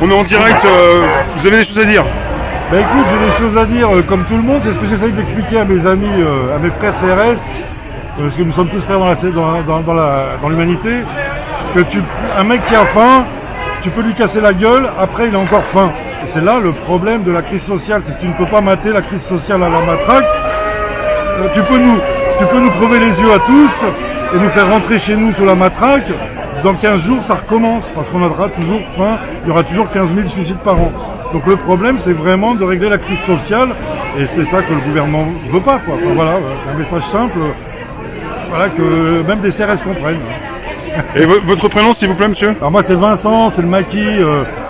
On est en direct, vous avez des choses à dire? Bah écoute, j'ai des choses à dire comme tout le monde, c'est ce que j'essaye d'expliquer à mes amis, à mes frères CRS, parce que nous sommes tous frères dans l'humanité, que un mec qui a faim, tu peux lui casser la gueule, après il a encore faim. Et c'est là le problème de la crise sociale, c'est que tu ne peux pas mater la crise sociale à la matraque. Tu peux nous crever les yeux à tous et nous faire rentrer chez nous sous la matraque. Dans 15 jours, ça recommence, parce qu'on aura toujours faim, il y aura toujours 15 000 suicides par an. Donc le problème, c'est vraiment de régler la crise sociale, et c'est ça que le gouvernement veut pas, quoi. Enfin, voilà, c'est un message simple, voilà, que même des CRS comprennent. Et votre prénom, s'il vous plaît, monsieur? Alors moi, c'est Vincent, c'est le maquis,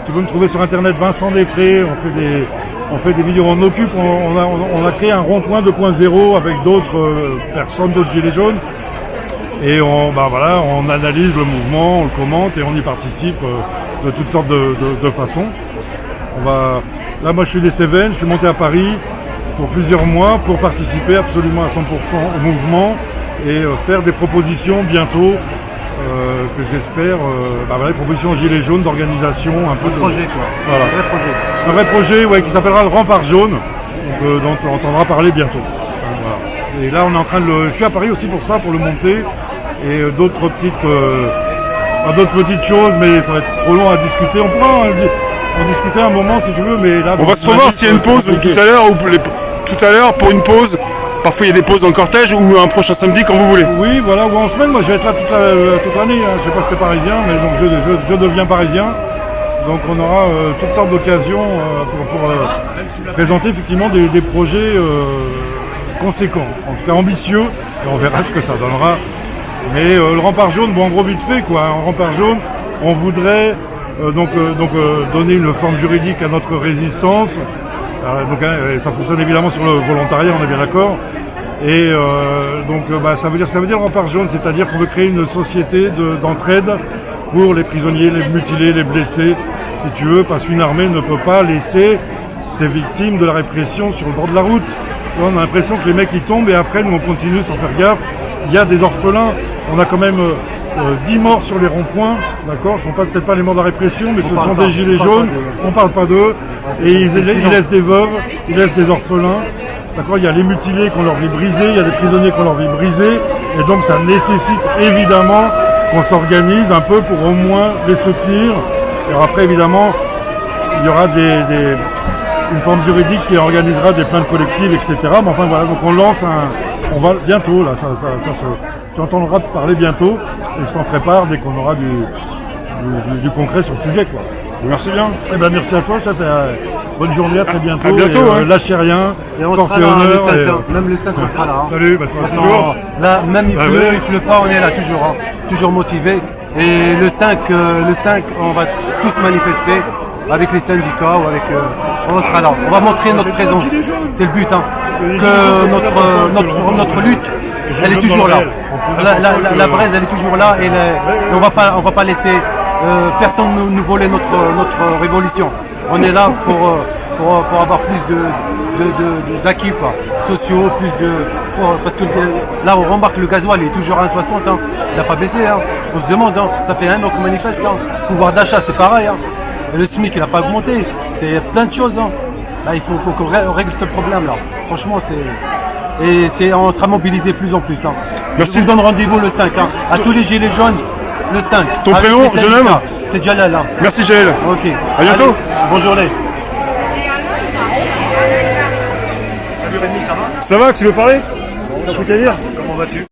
tu peux me trouver sur internet, Vincent Després, on fait des vidéos, on a créé un rond-point 2.0 avec d'autres personnes, d'autres gilets jaunes. Et on analyse le mouvement, on le commente et on y participe de toutes sortes de façons. Là, moi, je suis des Cévennes, je suis monté à Paris pour plusieurs mois pour participer absolument à 100% au mouvement et faire des propositions bientôt que j'espère, des propositions gilets jaunes d'organisation, un peu de projet, quoi. Voilà. Un vrai projet, ouais, qui s'appellera le Rempart Jaune, dont on entendra parler bientôt. Voilà. Et là, on est en train je suis à Paris aussi pour ça, pour le monter. Et d'autres petites choses, mais ça va être trop long à discuter. On pourra en discuter un moment si tu veux, mais là... On va se revoir s'il y a une pause tout à l'heure, ou tout à l'heure pour une pause. Parfois il y a des pauses dans le cortège ou un prochain samedi quand vous voulez. Oui, voilà, ou en semaine, moi je vais être là toute l'année. Hein. Je sais pas si c'est parisien, mais donc je deviens parisien. Donc on aura toutes sortes d'occasions pour présenter effectivement des projets conséquents, en tout cas ambitieux, et on verra ce que ça donnera. Mais le Rempart Jaune, bon, en gros vite fait, quoi. Un Rempart Jaune, on voudrait donner une forme juridique à notre résistance. Ça fonctionne évidemment sur le volontariat, on est bien d'accord. Et ça veut dire le Rempart Jaune, c'est-à-dire qu'on veut créer une société d'entraide pour les prisonniers, les mutilés, les blessés, si tu veux, parce qu'une armée ne peut pas laisser ses victimes de la répression sur le bord de la route. On a l'impression que les mecs ils tombent et après nous on continue sans faire gaffe. Il y a des orphelins, on a quand même 10 morts sur les ronds-points, d'accord? Ce ne sont peut-être pas les morts de la répression, mais ce sont des gilets jaunes, on ne parle pas d'eux, et ils laissent des veuves, ils laissent des orphelins, d'accord? Il y a les mutilés qui ont leur vie brisée, il y a des prisonniers qui ont leur vie brisée, et donc ça nécessite évidemment qu'on s'organise un peu pour au moins les soutenir. Et après évidemment, il y aura une forme juridique qui organisera des plaintes collectives, etc. Mais enfin voilà, donc on lance on va bientôt, là, tu entendras parler bientôt, et je t'en ferai part dès qu'on aura du concret sur le sujet, quoi. Merci bien. Eh ben merci à toi, ça fait bonne journée, à très bientôt. À bientôt, et, lâchez rien, et on force sera et là, honneur. le 5, même le 5 on sera là. Hein. Salut, ça va toujours. Là, même il pleut pas, on est là toujours, hein, toujours motivé. Et le 5, on va tous manifester avec les syndicats ou avec. On sera là. On va montrer notre présence. C'est le but, hein. Que notre lutte, elle est toujours là. La braise, elle est toujours là et on va pas laisser personne nous voler notre révolution. On est là pour avoir plus d'acquis, quoi, sociaux, parce que là on remarque le gasoil il est toujours à 1,60, hein. Il n'a pas baissé, hein. On se demande, hein. Ça fait un an qu'on manifeste, hein. Pouvoir d'achat c'est pareil, hein. Et le SMIC il n'a pas augmenté, c'est plein de choses, hein. Là il faut qu'on règle ce problème là. Franchement on sera mobilisé plus en plus, hein. Merci. Je vous donne rendez-vous le 5, hein, à tous les gilets jaunes, le 5. Ton prénom, jeune homme? C'est Jalal, hein. Merci Jaël. Ok. À bientôt. Allez, bonne journée. Ça va, tu veux parler? Ça fait qu'à dire. Comment vas-tu?